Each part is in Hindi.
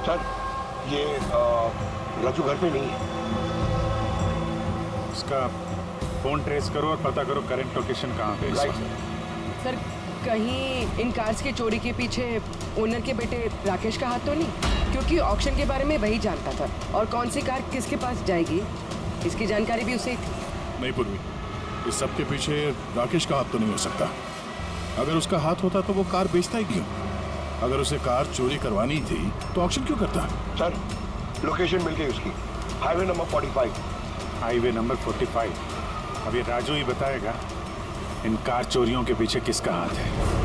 सर ये राजू घर पे नहीं है। उसका फोन ट्रेस करो और पता करो करंट लोकेशन कहाँ पे है। राइट सर कहीं इन कार्स के चोरी के पीछे ओनर के बेटे राकेश का हाथ तो नहीं? क्योंकि ऑक्शन के बारे में वही जानता था और कौन सी कार किसके पास जाएगी इसकी जानकारी भी उसे थी। नहीं पूर्वी, इस सब के पीछे राकेश का हाथ तो नहीं हो सकता। अगर उसका हाथ होता तो वो कार बेचता ही क्यों? अगर उसे कार चोरी करवानी थी तो ऑक्शन क्यों करता? सर लोकेशन मिल गई उसकी, हाईवे नंबर 45। Highway number 45। अब ये राजू ही बताएगा इन कार चोरियों के पीछे किसका हाथ है।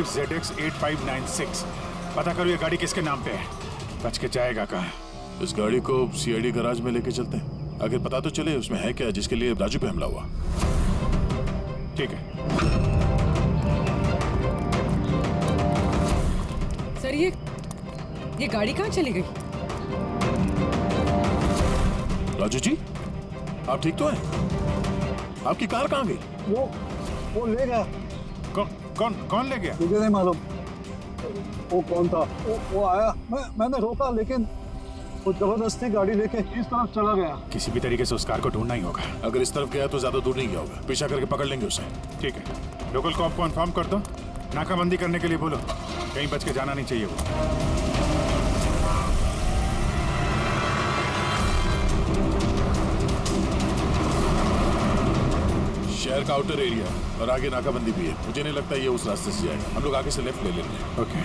ZX8596। पता करो ये गाड़ी किसके नाम पे है। बच के जाएगा कहाँ? इस गाड़ी को सीआईडी गैराज में लेके चलते हैं। आखिर पता तो चले उसमें है क्या जिसके लिए राजू पे हमला हुआ। ठीक है। सर ये गाड़ी कहाँ चली गई? राजू जी, आप ठीक तो हैं? आपकी कार कहाँ गई? वो ले गया। कौन ले गया? मुझे नहीं मालूम वो कौन था। वो आया, मैंने रोका, लेकिन वो जबरदस्ती गाड़ी लेके इस तरफ चला गया। किसी भी तरीके से उस कार को ढूंढना ही होगा। अगर इस तरफ गया तो ज्यादा दूर नहीं गया होगा, पीछा करके पकड़ लेंगे उसे। ठीक है, लोकल कॉप को इन्फॉर्म कर दो, नाकाबंदी करने के लिए बोलो। कहीं बच के जाना नहीं चाहिए वो। शहर का आउटर एरिया और आगे नाकाबंदी भी है। मुझे नहीं लगता ये उस रास्ते से जाएगा। हम लोग आगे से लेफ्ट ले लेंगे। ओके।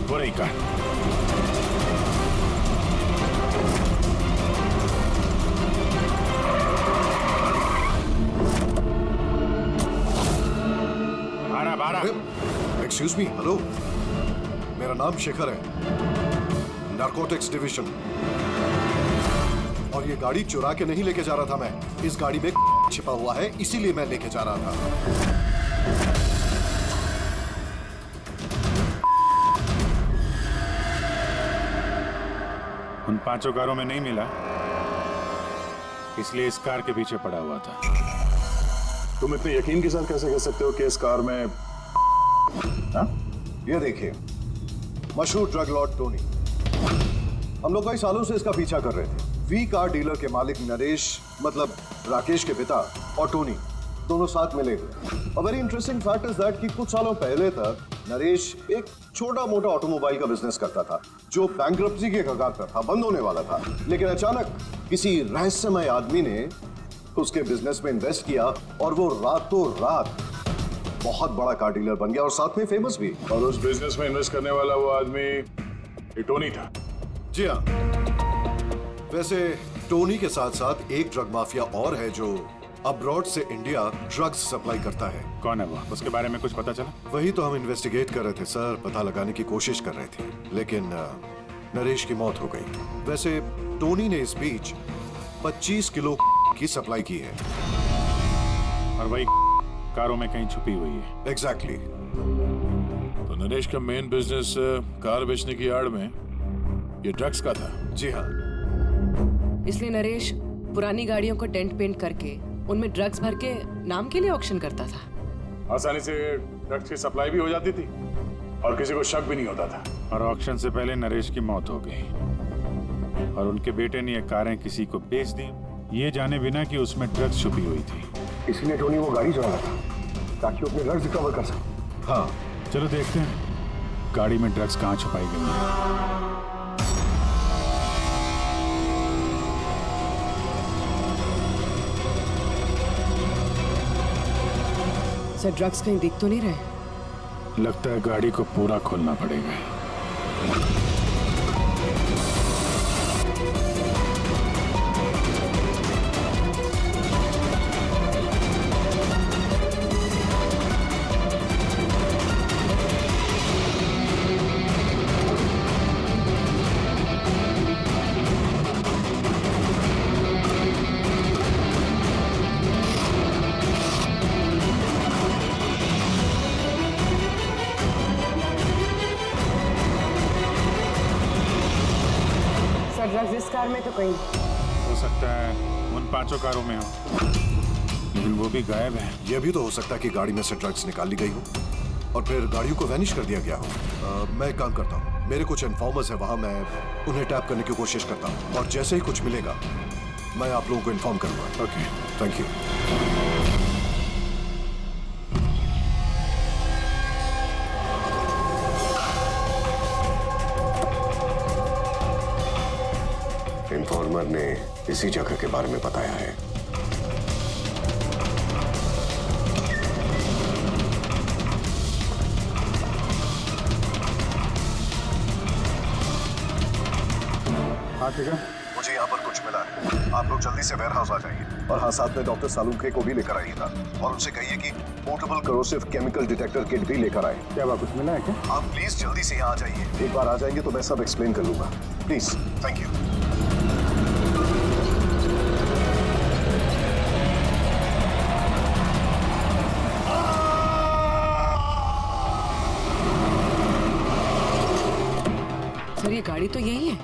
वो रही कार। एक्सक्यूज मी, हेलो, मेरा नाम शेखर है, नारकोटिक्स डिवीजन। और ये गाड़ी चुरा के नहीं लेके जा रहा था मैं। इस गाड़ी में छिपा हुआ है, इसीलिए मैं लेके जा रहा था। उन 5 कारों में नहीं मिला, इसलिए इस कार के पीछे पड़ा हुआ था। तुम इतने यकीन के साथ कैसे कह सकते हो कि इस कार में? हा? ये देखिए, मशहूर ड्रग लॉर्ड टोनी। हम लोग कई सालों से इसका पीछा कर रहे थे। वी कार डीलर के मालिक नरेश, मतलब राकेश के पिता, और टोनी दोनों साथ मिले हुए। और very interesting fact is that कि कुछ सालों पहले तक नरेश एक छोटा मोटा ऑटोमोबाइल का बिजनेस करता था जो बैंक्रप्सी के कगार पर था, बंद होने वाला था। लेकिन अचानक किसी रहस्यमय आदमी ने उसके बिजनेस में इन्वेस्ट किया और वो रातों रात बहुत बड़ा कार डीलर बन गया और साथ में फेमस भी। और उस बिजनेस में इन्वेस्ट करने वाला वो आदमी टोनी था। जी हाँ। वैसे टोनी के साथ साथ एक ड्रग माफिया और है जो अब्रॉड से इंडिया ड्रग्स सप्लाई करता है। कौन है वो? उसके बारे में कुछ पता चला? वही तो हम इन्वेस्टिगेट कर रहे थे सर, पता लगाने की कोशिश कर रहे थे, लेकिन नरेश की मौत हो गई। वैसे टोनी ने इस बीच 25 किलो की सप्लाई की है और वही कारों में कहीं छुपी हुई है। एग्जैक्टली। तो नरेश का मेन बिजनेस कार बेचने की आड़ में ये ड्रग्स का था। जी हाँ। इसलिए नरेश पुरानी गाड़ियों को डेंट पेंट करके उनमें ड्रग्स भर के नाम के लिए ऑक्शन करता था। आसानी से ड्रग्स की सप्लाई भी हो जाती थी और किसी को शक भी नहीं होता था। और ऑक्शन से पहले नरेश की मौत हो गई और उनके बेटे ने ये कारें किसी को बेच दी, ये जाने बिना कि उसमें ड्रग्स छुपी हुई थी। इसीलिए टोनी वो गाड़ी चला था ताकि वो अपने ड्रग्स रिकवर कर सके। हाँ, चलो देखते हैं गाड़ी में ड्रग्स कहाँ छुपाई गई है। सर ड्रग्स कहीं दिख तो नहीं रहे? लगता है गाड़ी को पूरा खोलना पड़ेगा। सर ड्रग्स इस कार में तो कहीं। हो सकता है उन 5 कारों में हो, लेकिन वो भी गायब है। यह भी तो हो सकता है कि गाड़ी में से ड्रग्स निकाल ली गई हो और फिर गाड़ियों को वैनिश कर दिया गया हो। मैं एक काम करता हूँ, मेरे कुछ इन्फॉर्मर्स है वहाँ, मैं उन्हें टैप करने की कोशिश करता हूँ और जैसे ही कुछ मिलेगा मैं आप लोगों को इन्फॉर्म करूँगा। Okay, thank you. इन्फॉर्मर ने इसी जगह के बारे में बताया है। हाँ ठीक है। मुझे यहाँ पर कुछ मिला है, आप लोग जल्दी से वेयर हाउस आ जाइए और हाँ, साथ में डॉक्टर सालुंखे को भी लेकर आइएगा और उनसे कहिए कि portable corrosive chemical detector kit भी लेकर आए। क्या बात, कुछ मिला है क्या? आप प्लीज जल्दी से यहाँ आ जाइए। एक बार आ जाएंगे तो मैं सब एक्सप्लेन कर लूंगा। Please, thank you. सर ये गाड़ी तो यही है,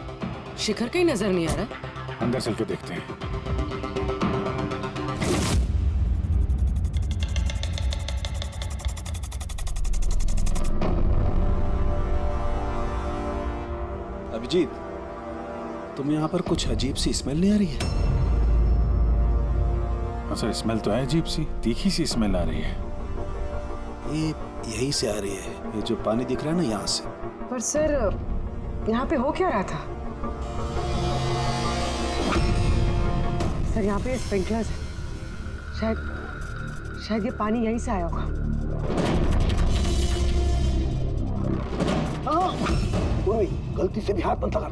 शिखर कहीं नजर नहीं आ रहा। अंदर चल के देखते हैं। अभिजीत, तुम यहाँ पर कुछ अजीब सी स्मेल नहीं आ रही है? हाँ सर, स्मेल तो है अजीब सी, तीखी सी स्मेल आ रही है। ये यहीं से आ रही है, ये जो पानी दिख रहा है ना, यहाँ से। पर सर यहाँ पे हो क्या रहा था? सर यहाँ पे स्प्रिंकलर्स है, शायद ये पानी यहीं से आया होगा। ओए, गलती से भी हाथ मत लगा।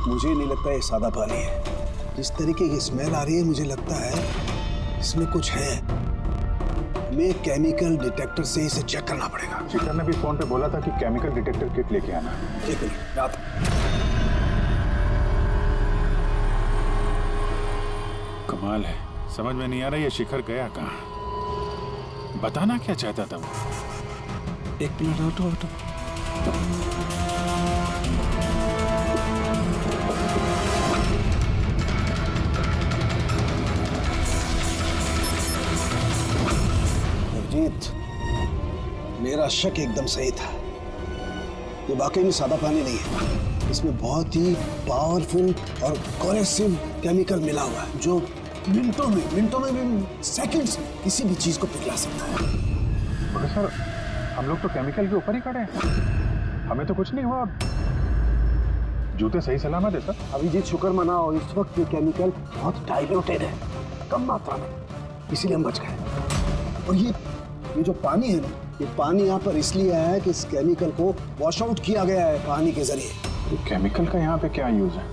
मुझे नहीं लगता ये सादा पानी है। जिस तरीके की स्मेल आ रही है, मुझे लगता है इसमें कुछ है। हमें केमिकल डिटेक्टर से इसे चेक करना पड़ेगा। शिखर ने भी फोन पे बोला था कि केमिकल डिटेक्टर किट लेके आना। एक मिनट, रात कमाल है, समझ में नहीं आ रहा ये शिखर गया कहाँ। बताना क्या चाहता था वो? एक मिनट, हटो। अभिजीत, मेरा शक एकदम सही था। ये वाकई में सादा पानी नहीं है, इसमें बहुत ही पावरफुल और कोरेसिव केमिकल मिला हुआ है जो मिनटों में भी, सेकंड्स में किसी भी चीज को पिघला सकता है। मगर सर, हम लोग तो केमिकल के ऊपर ही खड़े हैं, हमें तो कुछ नहीं हुआ। जूते सही सलामत है सर। अभिजीत, शुक्र मनाओ, इस वक्त ये केमिकल बहुत डाइल्यूटेड है, कम मात्रा में, इसीलिए हम बच गए। और ये जो पानी है ना, ये पानी यहाँ पर इसलिए आया है कि इस केमिकल को वॉश आउट किया गया है पानी के जरिए। ये केमिकल का यहाँ पे क्या यूज है?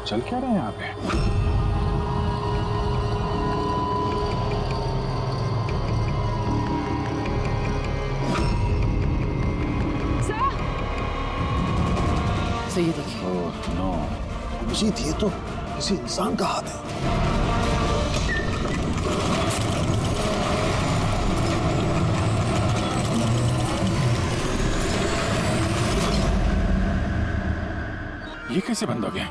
चल क्या रहा है यहाँ पे? सर ये देखिए। Oh no. अभिजीत, ये तो किसी इंसान का हाथ है। ये कैसे बंद हो गया?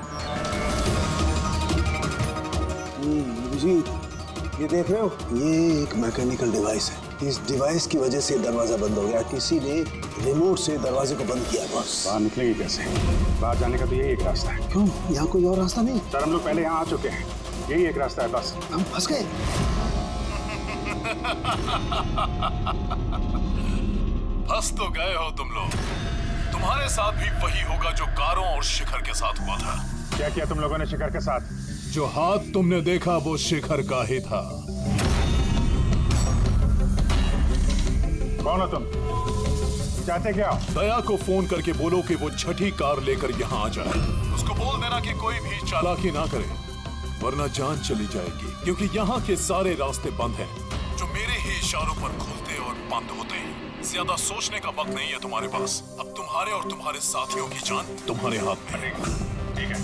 अभिजीत, ये देख रहे हो, ये एक मैकेनिकल डिवाइस है। इस डिवाइस की वजह से दरवाजा बंद हो गया। किसी ने रिमोट से दरवाजे को बंद किया बॉस। बाहर निकलेंगे कैसे? बाहर जाने का तो यही एक रास्ता है। क्यों, यहाँ कोई और रास्ता नहीं? सर हम लोग पहले यहाँ आ चुके हैं, यही एक रास्ता है बस। हम फंस गए। फंस तो गए हो तुम लोग। तुम्हारे साथ भी वही होगा जो कारों और शिखर के साथ हुआ था। क्या किया तुम लोगों ने शिखर के साथ? जो हाथ तुमने देखा वो शिखर का ही था। कौन हो तुम? चाहते क्या हो? दया को फोन करके बोलो कि वो छठी कार लेकर यहाँ आ जाए। उसको बोल देना कि कोई भी चालाकी ना करे, वरना जान चली जाएगी। क्योंकि यहाँ के सारे रास्ते बंद हैं, जो मेरे ही इशारों पर खुलते और बंद होते हैं। ज्यादा सोचने का वक्त नहीं है तुम्हारे पास। अब तुम्हारे और तुम्हारे साथियों की जान तुम्हारे हाथ में है। ठीक है।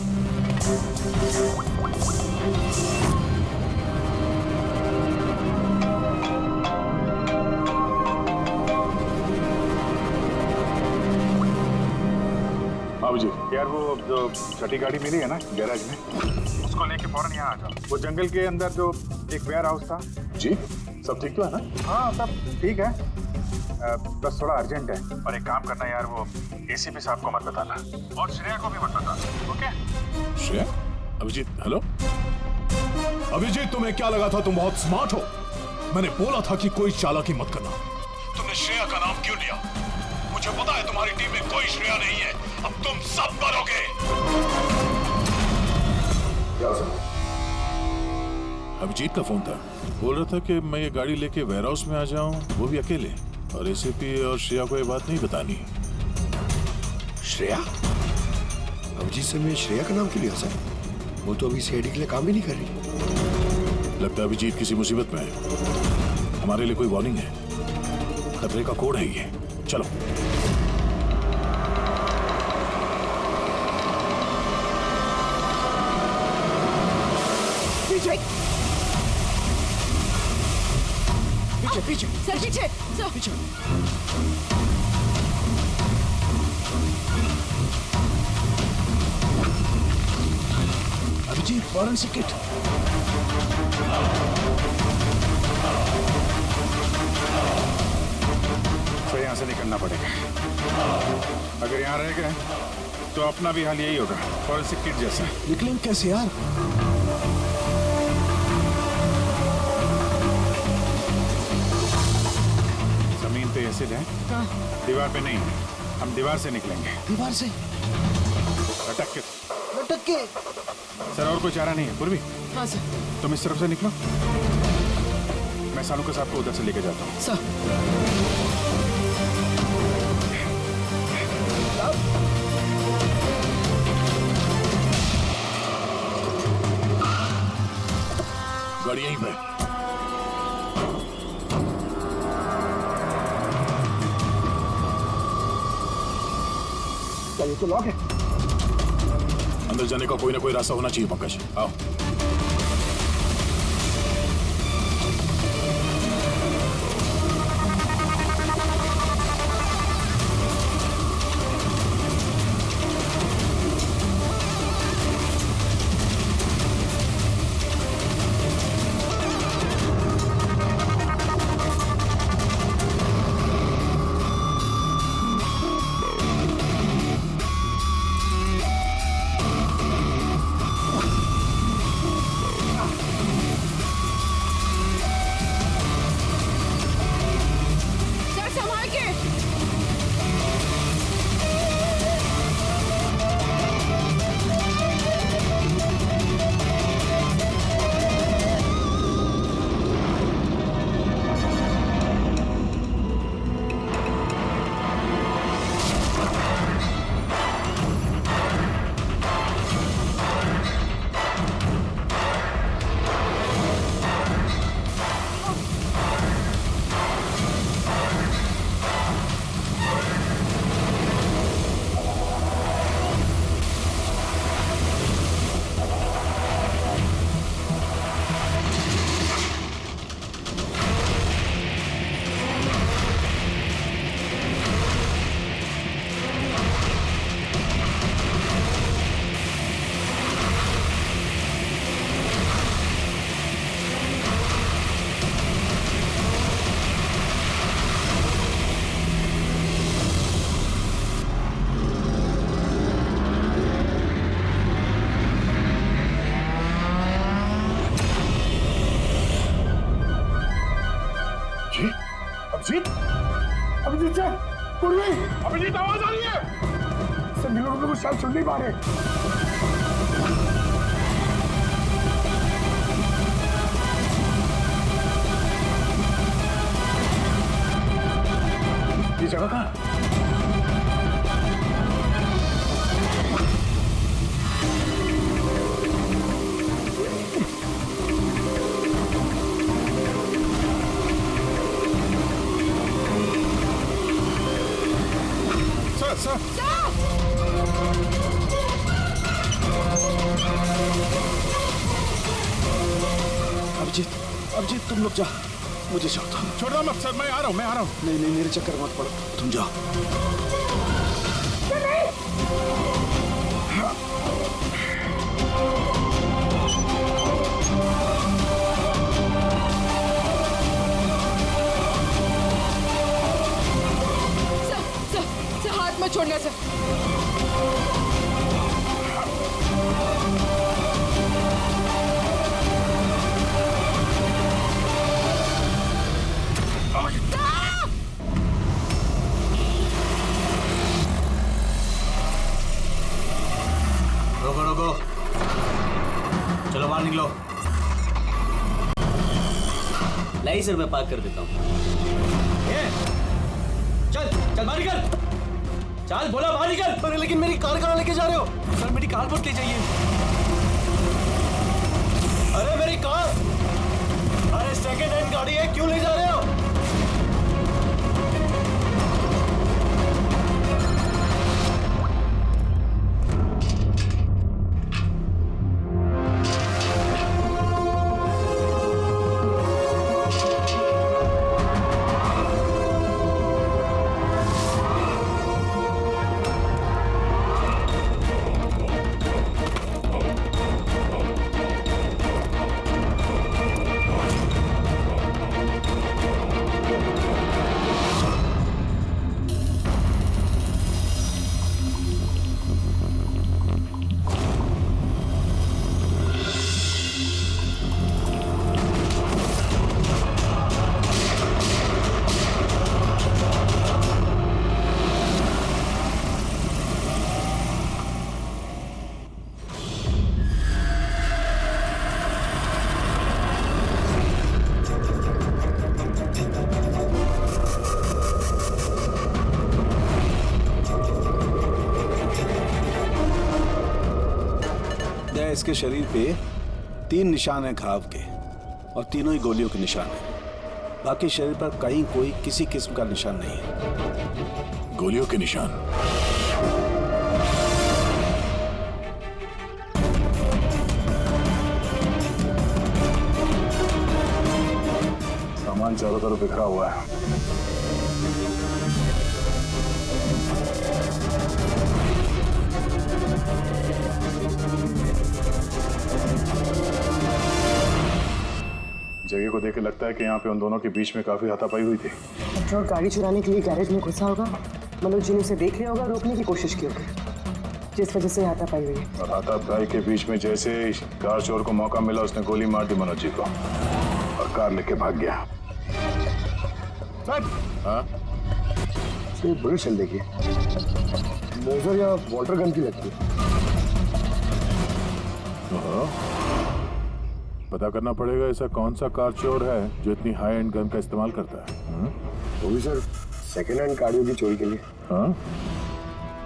अभिजीत, यार वो जो छठी गाड़ी मिली है ना गैराज में, उसको लेके फौरन यहाँ आ जाओ। वो जंगल के अंदर जो एक वेयर हाउस था। जी सब ठीक तो है ना? हाँ सब ठीक है, बस थोड़ा अर्जेंट है। और एक काम करना यार, वो एसीपी साहब को मत बताना और श्रेया को भी मत बताना, ओके? श्रेया? अभिजीत हेलो। अभिजीत, तुम्हें क्या लगा था तुम बहुत स्मार्ट हो? मैंने बोला था कि कोई चालाकी मत करना। तुमने श्रेया का नाम क्यों लिया? मुझे पता है तुम्हारी टीम में कोई श्रेया नहीं है। अब तुम सब मरोगे। अभिजीत का फोन था, बोल रहा था कि मैं ये गाड़ी लेके वेयर हाउस में आ जाऊं, वो भी अकेले। और एसीपी और श्रेया को ये बात नहीं बतानी। श्रेया? अभिजीत से मैं श्रेया का नाम क्यों लिया सर? वो तो अभी सीआईडी के लिए काम भी नहीं कर रही। लगता है अभिजीत किसी मुसीबत में है। हमारे लिए कोई वार्निंग है, खतरे का कोड है ये। चलो। पीछे पीछे पीछे सर, पीछे सर, पीछे। Abhijeet, forensic kit. तो यहाँ से निकलना पड़ेगा। अगर यहाँ रह गए तो अपना भी हाल यही होगा, फॉरेंसिक किट जैसा। निकलेंगे कैसे यार? जमीन पे एसिड है, दीवार पे नहीं। हम दीवार से निकलेंगे। दीवार से? लटक के। लटक के? सर और कोई चारा नहीं है। पूर्वी, हाँ सर। तुम इस तरफ से निकलो, मैं सालू के साथ को उधर से लेके जाता हूँ। सर गाड़ी यहीं पे। ये तो लॉक है। अंदर जाने का कोई ना कोई रास्ता होना चाहिए पंकज। आओ। शायद सुन नहीं पा रहे। ये जगह कहाँ? सर अभिजीत तुम लोग जा, मुझे छोड़ दो। छोड़ दो मत सर, मैं आ रहा हूँ, मैं आ रहा हूँ। नहीं नहीं, मेरे चक्कर मत पड़ो, तुम जाओ। सर हाथ मत छोड़ना सर। रोको रोको, चलो बाहर निकलो। लाई सर, मैं पार्क कर देता हूँ। चल चल बाहर निकल, चल बोला बाहर निकल। अरे लेकिन मेरी कार कहाँ लेके जा रहे हो? सर मेरी कार मत ले जाइए। अरे मेरी कार, अरे सेकंड हैंड गाड़ी है, क्यों ले जा रहे हो? इसके शरीर पे 3 निशान हैं घाव के, और तीनों ही गोलियों के निशान हैं। बाकी शरीर पर कहीं कोई किसी किस्म का निशान नहीं है। गोलियों के निशान? सामान चारों तरफ बिखरा हुआ है। जगह को देख के लगता है कि यहाँ पे उन दोनों के बीच में काफी हाथापाई हुई थी। पेट्रोल गाड़ी चुराने के लिए गैरेज में घुसा होगा, मनोज जी ने उसे देख लिया होगा, रोकने की कोशिश की होगी, जिस वजह से हाथापाई हुई है। और हाथापाई के बीच में जैसे ही कार चोर को मौका मिला, उसने गोली मार दी मनोज जी को और कार लेके भाग गया। हाँ? ये बुलेट चल देखिए, मोजर या वाटर गन की लगती है। पता करना पड़ेगा ऐसा कौन सा कार चोर है जो इतनी हाई एंड गन का इस्तेमाल करता है। वो भी सर सेकेंड हैंड गाड़ियों की चोरी के लिए। हाँ?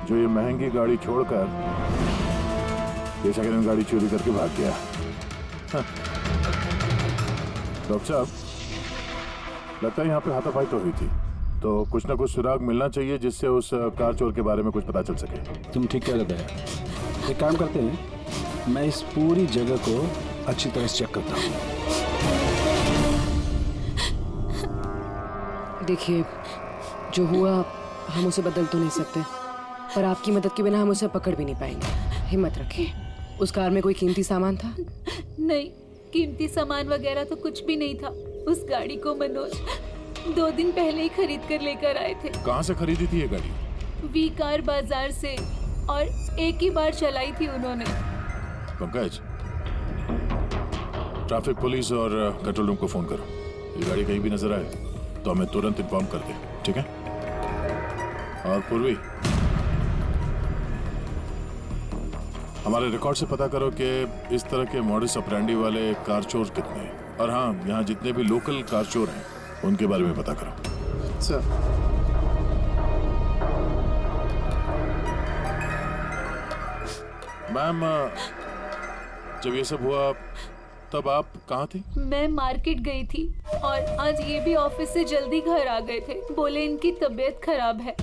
जो ये महंगी गाड़ी छोड़कर ये सेकेंड हैंड गाड़ी चोरी करके भाग गया। हाँ। डॉक्टर साहब, लगता है यहाँ पे हाथापाई तो हुई थी, तो कुछ ना कुछ सुराग मिलना चाहिए जिससे उस कार चोर के बारे में कुछ पता चल सके। तुम ठीक कह रहे हैं। एक काम करते हैं, मैं इस पूरी जगह को अच्छी तरह से चेक करता हूँ। देखिए, जो हुआ हम उसे बदल तो नहीं सकते, पर आपकी मदद के बिना हम उसे पकड़ भी नहीं पाएंगे। हिम्मत रखिए। उस कार में कोई कीमती सामान था? नहीं, कीमती सामान वगैरह तो कुछ भी नहीं था। उस गाड़ी को मनोज 2 दिन पहले ही खरीद कर लेकर आए थे। कहाँ से खरीदी थी ये गाड़ी? वी कार बाजार से, और एक ही बार चलाई थी उन्होंने। पंकज, ट्रैफिक पुलिस और कंट्रोल रूम को फोन करो। ये गाड़ी कहीं भी नजर आए तो हमें तुरंत इन्फॉर्म कर दे, ठीक है? और पूर्वी, हमारे रिकॉर्ड से पता करो कि इस तरह के मॉडस ऑपरेंडी वाले कार चोर कितने हैं, और हाँ, यहाँ जितने भी लोकल कार चोर हैं उनके बारे में पता करो। सर मैम, जब ये सब हुआ तब आप कहाँ थी? मैं मार्केट गई थी और आज ये भी ऑफिस से जल्दी घर आ गए थे। बोले इनकी तबीयत खराब है।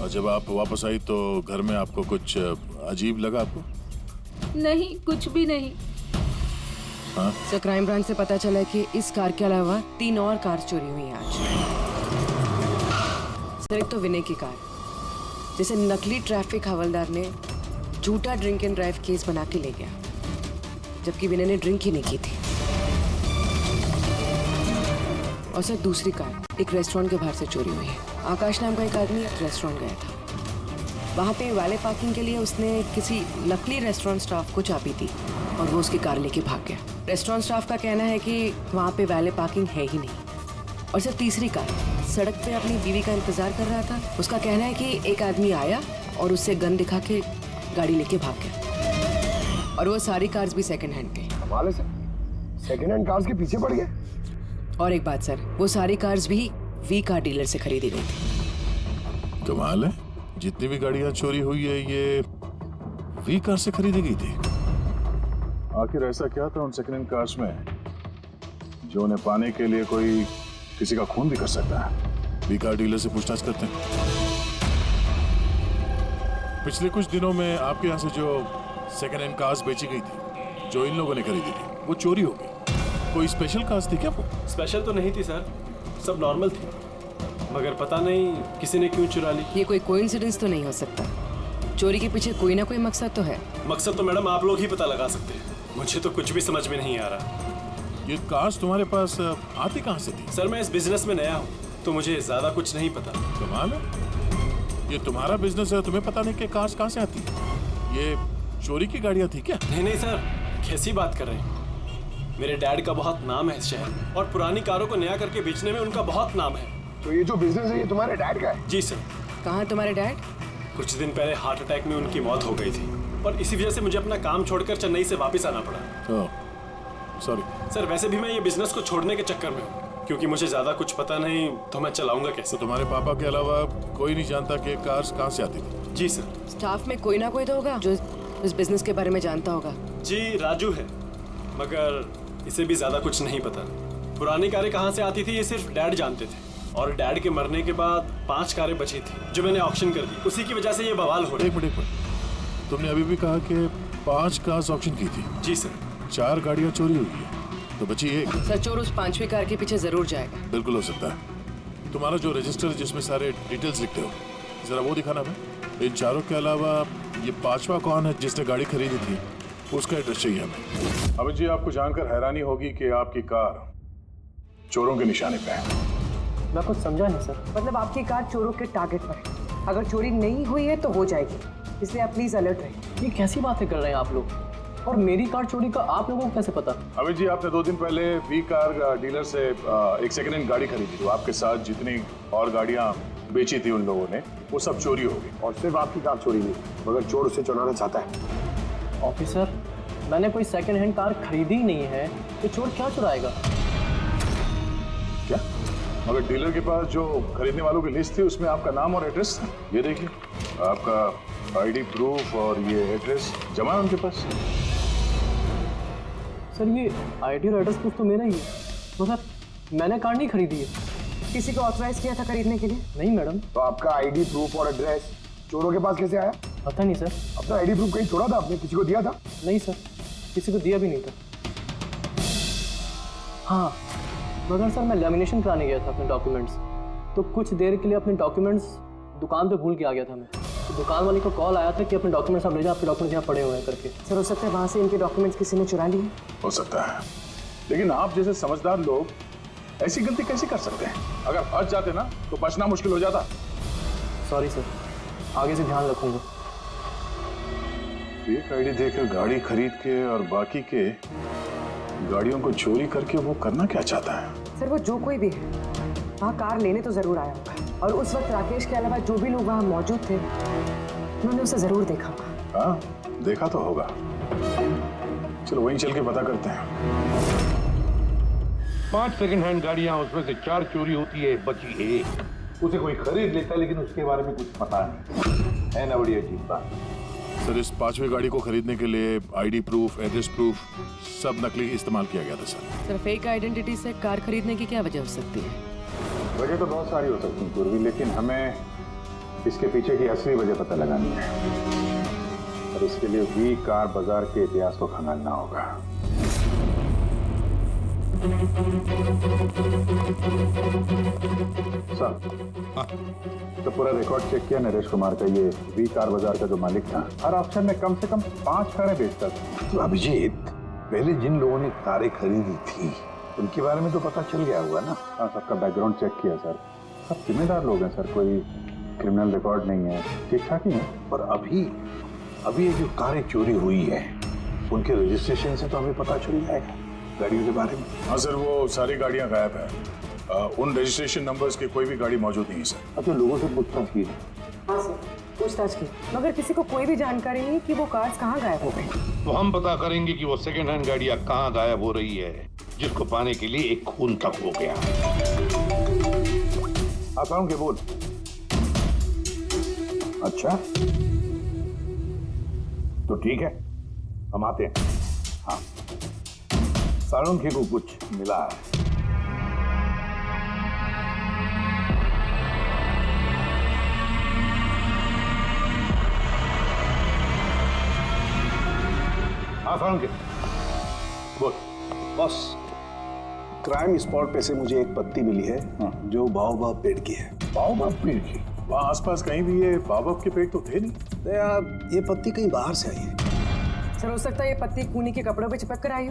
और जब आप वापस आई तो घर में आपको कुछ अजीब लगा आपको? नहीं, कुछ भी नहीं। हाँ? सर, क्राइम ब्रांच से पता चला कि इस कार के अलावा 3 और कार चोरी हुई हैं आज। सर, एक तो विनय की कार, जिसे नकली ट्रैफिक हवलदार ने झूठा ड्रिंक एंड ड्राइव केस बना के ले गया, जबकि विनय ने ड्रिंक ही नहीं की थी। और सर, दूसरी कार एक रेस्टोरेंट के बाहर से चोरी हुई है। आकाश नाम का एक आदमी रेस्टोरेंट गया था। वहाँ पे वैले पार्किंग के लिए उसने किसी नकली रेस्टोरेंट स्टाफ को चाबी दी और वो उसकी कार लेके भाग गया। रेस्टोरेंट स्टाफ का कहना है कि वहाँ पे वैले पार्किंग है ही नहीं। और सर, तीसरी कार सड़क पे अपनी बीवी का इंतजार कर रहा था। उसका कहना है कि एक आदमी आया और उससे गन दिखा के गाड़ी लेके भाग गया। और वो सारी कार्स भी सेकंड हैंड थे। कमाल है सर, सेकंड हैंड कार्स के पीछे पड़ गए। और एक बात सर, वो सारी कार्स भी वी कार डीलर से खरीदी गई थी। कमाल है, जितनी भी गाड़ियां चोरी हुई है ये वी कार से खरीदी गई थी। आखिर ऐसा क्या था उन सेकंड हैंड कार्स में जो उन्हें पाने के लिए कोई किसी का खून भी कर सकता है? वी कार डीलर से पूछताछ करते हैं। पिछले कुछ दिनों में आपके यहाँ से जो सेकंड हैंड कार्स बेची गई थी, जो इन लोगों ने खरीदी थी, वो चोरी हो गई। कोई स्पेशल कार्स थी क्या वो? स्पेशल तो नहीं थी सर, सब नॉर्मल थी, मगर पता नहीं किसी ने क्यों चुरा ली। ये कोई कोइंसिडेंस तो नहीं हो सकता। चोरी के पीछे कोई ना कोई मकसद तो है। मकसद तो मैडम आप लोग ही पता लगा सकते हैं, मुझे तो कुछ भी समझ में नहीं आ रहा। ये कार्स तुम्हारे पास आती कहाँ से थी? सर, मैं इस बिजनेस में नया हूँ तो मुझे ज्यादा कुछ नहीं पता। कमाल है, ये तुम्हारा बिजनेस है, तुम्हें पता नहीं कि कार्स कहाँ से आती? ये चोरी की गाड़ियाँ थी क्या? नहीं सर, कैसी बात कर रहे हैं? मेरे डैड का बहुत नाम है इस शहर में और पुरानी कारों को नया करके बेचने में उनका बहुत नाम है। तो ये जो बिजनेस है ये तुम्हारे डैड का है? जी सर। कहाँ तुम्हारे डैड? कुछ दिन पहले हार्ट अटैक में उनकी मौत हो गई थी और इसी वजह से मुझे अपना काम छोड़कर चेन्नई से वापस आना पड़ा। सॉरी सर, वैसे भी मैं ये बिजनेस को छोड़ने के चक्कर में हूँ, क्योंकि मुझे ज्यादा कुछ पता नहीं तो मैं चलाऊंगा कैसे। तो तुम्हारे पापा के अलावा कोई नहीं जानता कि कार्स कहाँ से आती थी? जी सर। स्टाफ में कोई ना कोई तो होगा जो इस बिजनेस के बारे में जानता होगा। जी, राजू है, मगर इसे भी ज्यादा कुछ नहीं पता। पुरानी कारें कहाँ से आती थी ये सिर्फ डैड जानते थे, और डैड के मरने के बाद 5 कारें बची थी जो मैंने ऑक्शन कर दी। उसी की वजह से ये बवाल हो रहा है। एक मिनट, तुमने अभी भी कहा कि 5 कार्स ऑक्शन की थी। जी सर। 4 गाड़ियाँ चोरी हुई है तो बची एक। सर, चोर उस 5वीं कार के पीछे जरूर जाएगा। बिल्कुल हो सकता है। तुम्हारा जो रजिस्टर जिसमें सारे डिटेल्स लिखते हो, जरा वो दिखाना। मैं इन 4 के अलावा ये 5वां कौन है जिसने गाड़ी खरीदी थी, उसका एड्रेस चाहिए हमें। अमित जी, आपको जानकर हैरानी होगी कि आपकी कार चोरों के निशाने पे है। मैं कुछ समझा नहीं सर। मतलब आपकी कार चोरों के टारगेट पर है। अगर चोरी नहीं हुई है तो हो जाएगी, इसलिए आप प्लीज अलर्ट रहिए। ये कैसी बातें कर रहे हैं आप लोग? और मेरी कार चोरी का आप लोगों को कैसे पता? अमित जी, आपने 2 दिन पहले वी कार डीलर से एक सेकंड हैंड गाड़ी खरीदी थी। आपके साथ जितनी और गाड़ियां बेची थी उन लोगों ने, वो सब चोरी हो गई। और सिर्फ आपकी कार चोरी नहीं, मगर चोर उसे चुराना चाहता है। ऑफिसर, मैंने कोई सेकंड हैंड कार खरीदी ही नहीं है, तो चोर क्या चुराएगा? क्या? मगर डीलर के पास जो खरीदने वालों की लिस्ट थी उसमें आपका नाम और एड्रेस था। ये देखिए, आपका आईडी प्रूफ और ये एड्रेस जमा है उनके पास। सर, ये आईडी और एड्रेस प्रूफ तो मेरा ही है, मगर मैंने कार नहीं खरीदी है। किसी को ऑथराइज किया था खरीदने के लिए? नहीं मैडम। तो आपका आईडी प्रूफ और एड्रेस चोरों के पास कैसे आया? पता नहीं सर। अपना आईडी प्रूफ कहीं छोड़ा था आपने? किसी को दिया था? नहीं सर, किसी को दिया भी नहीं था। हाँ, मगर सर मैं लेमिनेशन कराने गया था अपने डॉक्यूमेंट्स, तो कुछ देर के लिए अपने डॉक्यूमेंट्स दुकान पे भूल के आ गया था मैं। तो दुकान वाले को कॉल आया था कि अपने डॉक्यूमेंट्स आप ले जाओ, आपके डॉक्यूमेंट्स यहाँ पड़े हुए हैं करके। सर, हो सकता है वहाँ से इनके डॉक्यूमेंट्स किसी ने चुरा लिए। हो सकता है, लेकिन आप जैसे समझदार लोग ऐसी गलती कैसे कर सकते हैं? अगर फंस जाते ना तो बचना मुश्किल हो जाता। सॉरी सर, आगे से ध्यान रखूंगा। फेक आईडी देकर गाड़ी खरीद के और बाकी के गाड़ियों को चोरी करके वो करना क्या चाहता है? सर, वो जो कोई भी है वहाँ कार लेने तो जरूर आया होगा, और उस वक्त राकेश के अलावा जो भी लोग वहाँ मौजूद थे उन्होंने उसे जरूर देखा होगा। हाँ, देखा तो होगा। चलो वहीं चल के पता करते हैं। 5 सेकंड हैंड गाड़ियां, उसमें से 4 चोरी होती है, बची एक। उसे कोई खरीद लेता लेकिन उसके बारे में कुछ पता नहीं है ना। बड़ी अजीब बात। सर, इस 5वीं गाड़ी को खरीदने के लिए आईडी प्रूफ, एड्रेस प्रूफ सब नकली इस्तेमाल किया गया था सर। सर, फेक आइडेंटिटी से कार खरीदने की क्या वजह हो सकती है? वजह तो बहुत सारी हो सकती है पूर्वी, लेकिन हमें इसके पीछे की असली वजह पता लगानी है और इसके लिए वी कार बाजार के इतिहास को खंगालना होगा। सर, तो पूरा रिकॉर्ड चेक किया नरेश कुमार का। ये वी कार बाजार का जो मालिक था, हर ऑप्शन में कम से कम 5 कारें बेचता था। तो अभिजीत, पहले जिन लोगों ने कारें खरीदी थी उनके बारे में तो पता चल गया होगा ना? हाँ, सबका बैकग्राउंड चेक किया सर। सब जिम्मेदार लोग हैं सर, कोई क्रिमिनल रिकॉर्ड नहीं है, ठीक ठाक ही है। और अभी ये जो कारें चोरी हुई है उनके रजिस्ट्रेशन से तो हमें पता चल जाएगा गाड़ियों के बारे में। हाँ सर, वो सारी गाड़ियाँ गायब है। उन रजिस्ट्रेशन नंबर्स की कोई भी गाड़ी मौजूद नहीं है सर। अब तो लोगों से पूछताछ की। हाँ सर, पूछताछ की, मगर किसी को कोई भी जानकारी नहीं कि वो कार्स कहाँ गायब हो गई। तो हम पता करेंगे कि वो सेकंड हैंड गाड़ियां कहाँ गायब हो रही है, जिसको पाने के लिए एक खून तक हो गया। आता हूँ, बोल। अच्छा, तो ठीक है, हम आते हैं। हाँ, साळुंखे को कुछ मिला है। हाँ साळुंखे, बोल। बॉस, क्राइम स्पॉट पे से मुझे एक पत्ती मिली है जो बाओबाब पेड़ की है। बाओबाब पेड़ की? वहाँ आसपास कहीं भी ये बाबा के पेड़ तो थे नहीं। तो यार, ये पत्ती कहीं बाहर से आई है। सर, हो सकता है ये पत्ती कूनी के कपड़ों पे चिपक कर आई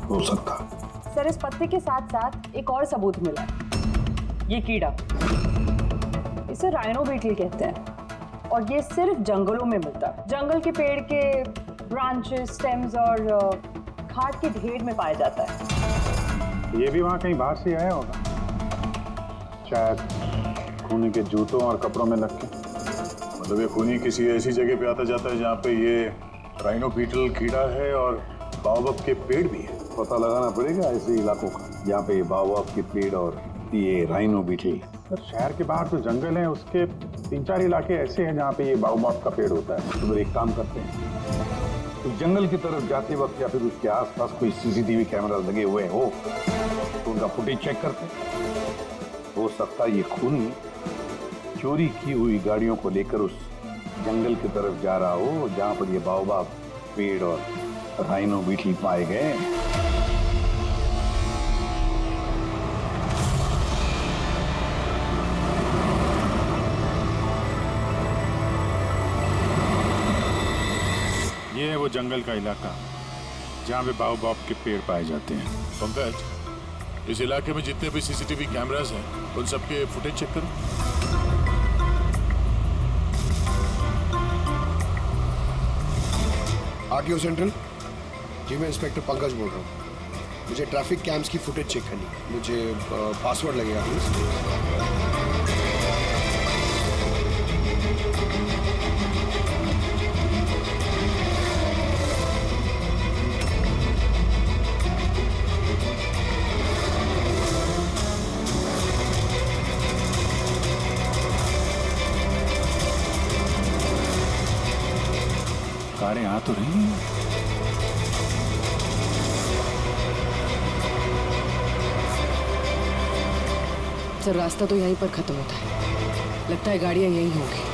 हो सकता। सर, इस पत्ते के साथ साथ एक और सबूत मिला है। ये कीड़ा, इसे राइनो बीटल कहते हैं और ये सिर्फ जंगलों में मिलता है। जंगल के पेड़ के ब्रांचेस, स्टेम्स और खाद के ढेर में पाया जाता है। ये भी वहाँ कहीं बाहर से आया होगा, शायद खूनी के जूतों और कपड़ों में लग के। मतलब ये खूनी किसी ऐसी जगह पे आता जाता है जहाँ पे ये राइनो बीटल कीड़ा है और बाओबाब के पेड़ भी है। पता लगाना पड़ेगा ऐसे इलाकों का जहाँ पे बाओबाब के पेड़ और ये राइनो बीटल। सर, शहर के बाहर जो जंगल है उसके 3-4 इलाके ऐसे हैं जहाँ पे ये बाओबाब का पेड़ होता है। तो फिर एक काम करते हैं, तो जंगल की तरफ जाते वक्त या फिर उसके आसपास कोई सीसीटीवी कैमरा लगे हुए हो तो उनका फुटेज चेक करते हैं। हो सकता है ये खूनी चोरी की हुई गाड़ियों को लेकर उस जंगल की तरफ जा रहा हो जहां पर ये बाओबाब पेड़ और राइनो बीटल पाए गए। ये है वो जंगल का इलाका जहाँ पे बाओबाब के पेड़ पाए जाते हैं। पंकज, इस इलाके में जितने भी सीसीटीवी कैमरास हैं उन सबके फुटेज चेक करो। आरटीओ सेंट्रल जी, मैं इंस्पेक्टर पंकज बोल रहा हूँ। मुझे ट्रैफिक कैम्स की फुटेज चेक करनी है। मुझे पासवर्ड लगेगा प्लीज। कारें आ तो रही हैं। सर, रास्ता तो यहीं पर खत्म होता है। लगता है गाड़ियां यहीं होंगी।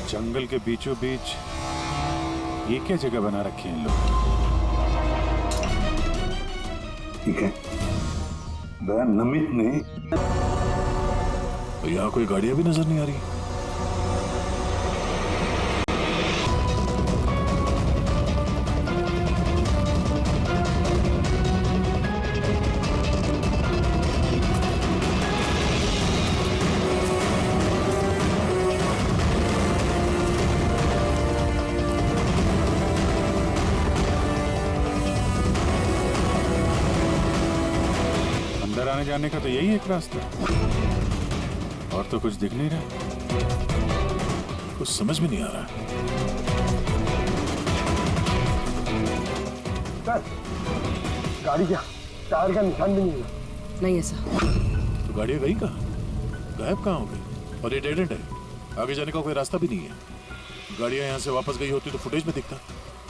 जंगल के बीचों बीच ये क्या जगह बना रखी है इन लोग? ठीक है, नमित ने तो यहाँ कोई गाड़ियां भी नजर नहीं आ रही। अंदर आने जाने का तो यही एक रास्ता है, और तो कुछ दिख नहीं रहा, कुछ समझ में नहीं आ रहा। सर, गाड़ी क्या टायर का निशान भी नहीं है। नहीं ऐसा। तो गाड़ियां गई कहाँ, गायब कहाँ हो गई? और ये डेड एंड है, आगे जाने का कोई रास्ता भी नहीं है। गाड़ियां यहाँ से वापस गई होती तो फुटेज में दिखता।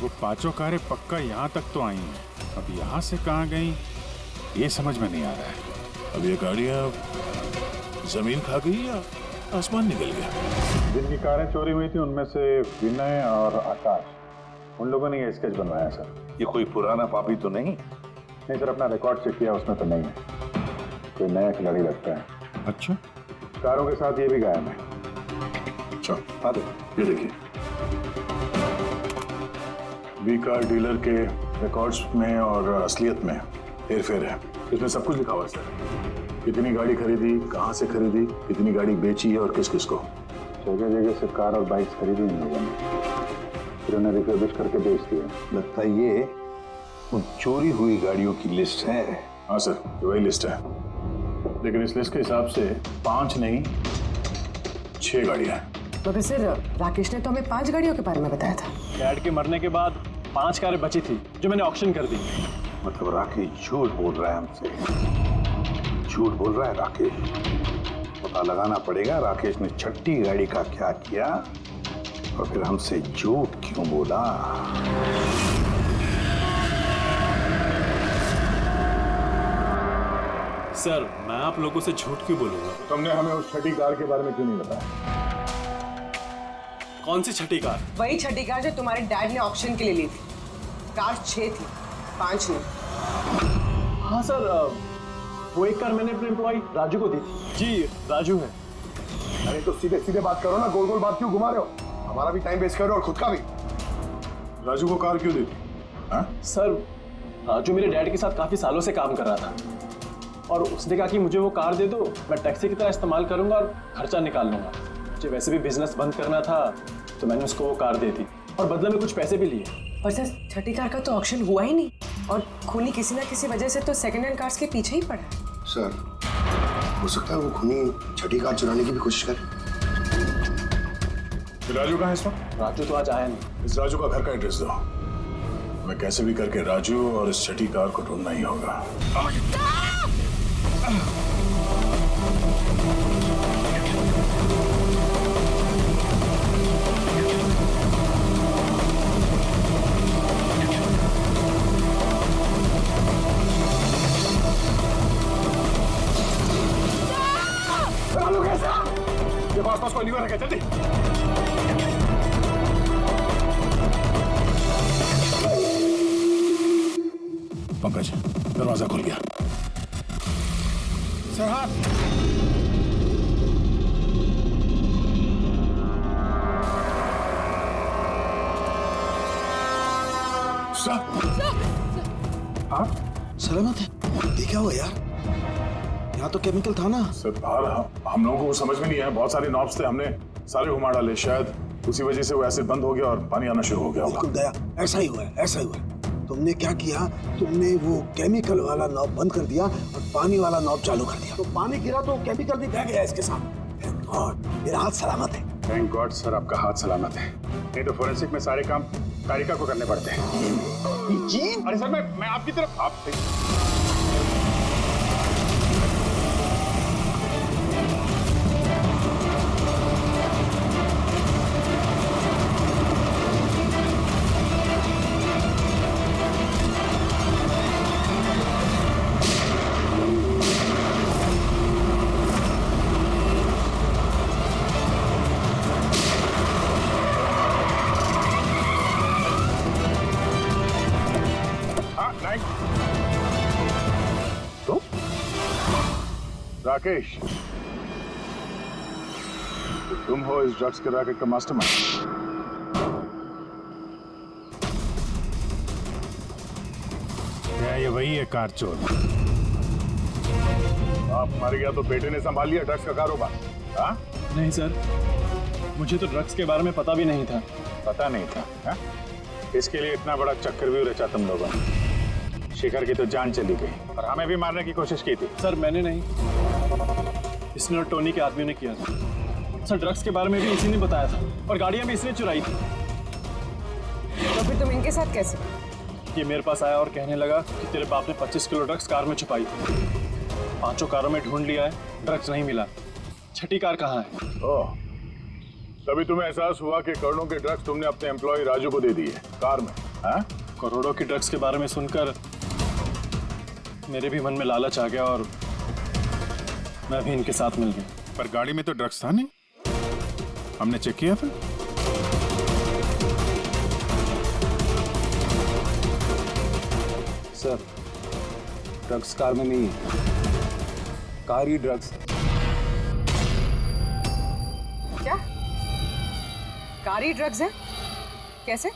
वो पांचों कारें पक्का यहाँ तक तो आई हैं, अब यहाँ से कहाँ गई ये समझ में नहीं आ रहा है। अब ये गाड़ियां जमीन खा गई या आसमान निकल गया? जिनकी कारें चोरी हुई थी उनमें से विनय और आकाश, उन लोगों ने ये स्केच बनवाया सर। ये कोई पुराना पापी तो नहीं? नहीं सर, अपना रिकॉर्ड चेक किया, उसमें तो नहीं है, कोई नया खिलाड़ी लगता है। अच्छा, कारों के साथ ये भी गायब है। अच्छा, ये देखिए, वी कार डीलर के रिकॉर्ड्स में और असलियत में हेरफेर है। इसमें सब कुछ लिखा हुआ है सर, कितनी गाड़ी खरीदी, कहाँ से खरीदी, कितनी गाड़ी बेची है और किस किस को। जगह जगह से कार और बाइक्स खरीदी इन लोगों ने, फिर उन्हें रिफर्बिश करके बेच दिया। लगता है ये उन चोरी हुई गाड़ियों की लिस्ट है। हाँ सर, वही लिस्ट है, लेकिन इस लिस्ट के हिसाब से 5 नहीं 6 गाड़ियाँ हैं। मगर सर, राकेश ने तो हमें 5 गाड़ियों के बारे में बताया था। डैड के मरने के बाद 5 कारें बची थी जो मैंने ऑक्शन कर दी। मतलब राकेश झूठ बोल रहा है हमसे, झूठ बोल रहा है राकेश। पता लगाना पड़ेगा राकेश ने छठी गाड़ी का क्या किया और फिर हमसे झूठ क्यों बोला। सर, मैं आप लोगों से झूठ क्यों बोलूंगा? तुमने हमें उस छठी कार के बारे में क्यों नहीं बताया? कौन सी छठी कार? वही छठी कार जो तुम्हारे डैड ने ऑक्शन के लिए ली थी। कार 6 थी, 5 नहीं। हाँ सर, वो एक कार मैंने अपने एम्प्लॉय राजू को दी थी। जी, राजू है। अरे तो सीधे सीधे बात करो ना, गोल गोल बात क्यों घुमा रहे हो? हमारा भी टाइम वेस्ट कर रहे हो और खुद का भी। राजू को कार क्यों दी थी? हाँ? सर, राजू मेरे डैड के साथ काफी सालों से काम कर रहा था और उसने कहा कि मुझे वो कार दे दो, मैं टैक्सी की तरह इस्तेमाल करूंगा और खर्चा निकाल लूंगा। मुझे वैसे भी बिजनेस बंद करना था तो मैंने उसको वो कार दे दी और बदले में कुछ पैसे भी लिए। पर सर, छठी कार का तो ऑक्शन हुआ ही नहीं और खूनी किसी ना किसी वजह से तो सेकंड हैंड कार्स के पीछे ही पड़ा है। सर, हो सकता है वो खूनी छठी कार चुराने की भी कोशिश करे। राजू कहाँ है इस वक्त? राजू तो आज आया नहीं। इस राजू का घर का एड्रेस दो, मैं कैसे भी करके राजू और इस छठी कार को ढूंढना ही होगा। आसपास कोई नहीं रखे, जल्दी। पंकज, दरवाजा खुल गया। साहब, सलामत है? ये क्या हुआ यार? यहाँ तो केमिकल था ना। सर, बाहर हम लोगों को समझ में नहीं आया, बहुत सारे नॉब्स थे, हमने सारे घुमा डाले, शायद उसी वजह से वो एसिड बंद हो गया और पानी आना शुरू हो गया होगा। बिल्कुल दया, ऐसा ही हुआ है, ऐसा ही हुआ है। तुमने क्या किया? तुमने वो केमिकल वाला नॉब बंद कर दिया और पानी वाला नॉब चालू कर दिया, तो पानी गिरा तो केमिकल भी बह गया इसके साथ। थैंक गॉड, मेरा हाथ सलामत है। थैंक गॉड सर, आपका हाथ सलामत है, नहीं तो फोरेंसिक में सारे काम कारिका को करने पड़ते हैं। जी? अरे सर, मैं आपकी तरफ राकेश, तो तुम हो इस ड्रग्स के रैकेट का मास्टरमाइंड। क्या ये वही है कार चोर? आप मर गया तो बेटे ने संभाल लिया ड्रग्स का कारोबार? हाँ? नहीं सर, मुझे तो ड्रग्स के बारे में पता भी नहीं था। पता नहीं था? हाँ? इसके लिए इतना बड़ा चक्रव्यूह रचा तुम लोगों ने। शिखर की तो जान चली गई और हमें भी मारने की कोशिश की थी। सर मैंने नहीं, इसने और टोनी के आदमी ने किया था। सर ड्रग्स के बारे में भी इसी ने बताया था और गाड़ियां भी इसने चुराई थी। तो फिर तुम इनके साथ कैसे? ये मेरे पास आया और कहने लगा कि तेरे बाप ने 25 किलो ड्रग्स कार में छुपाई थी। 5 कारों में ढूंढ लिया है, ड्रग्स नहीं मिला। 6ठी कार कहाँ है? ओह, तभी तुम्हें एहसास हुआ कि करोड़ों के ड्रग्स तुमने अपने एम्प्लॉय राजू को दे दिए कार में। हाँ? करोड़ों की ड्रग्स के बारे में सुनकर मेरे भी मन में लालच आ गया और मैं भी इनके साथ मिल गया। पर गाड़ी में तो ड्रग्स था नहीं, हमने चेक किया था। सर ड्रग्स कार में नहीं है, कार ही ड्रग्स है। क्या? कार ही ड्रग्स है? कैसे?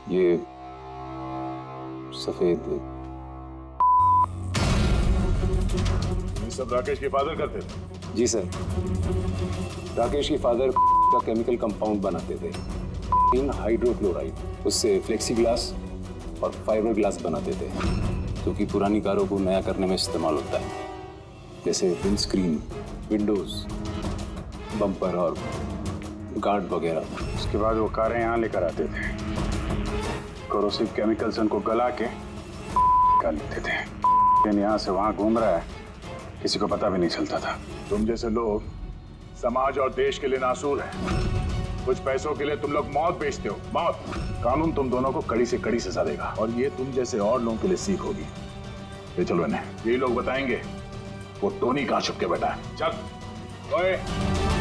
ये सफेद ये सब राकेश के फादर करते थे? जी सर, राकेश के फादर का केमिकल कंपाउंड बनाते थे, इन हाइड्रोक्लोराइड। उससे फ्लेक्सी ग्लास और फाइबर ग्लास बनाते थे, क्योंकि पुरानी कारों को नया करने में इस्तेमाल होता है, जैसे विंड स्क्रीन, विंडोज, बम्पर और गार्ड वगैरह। उसके बाद वो कारें यहाँ लेकर आते थे, कोरोसिव केमिकल्स उनको गला के निकाल लेते थे। लेकिन यहाँ से वहाँ घूम रहा है, किसी को पता भी नहीं चलता था। तुम जैसे लोग समाज और देश के लिए नासूर हैं। कुछ पैसों के लिए तुम लोग मौत बेचते हो, मौत। कानून तुम दोनों को कड़ी से कड़ी सजा देगा और ये तुम जैसे और लोगों के लिए सीख होगी। ये चलो इन्हें, यही लोग बताएंगे वो टोनी कहाँ छुप के बैठा है। चल ओए।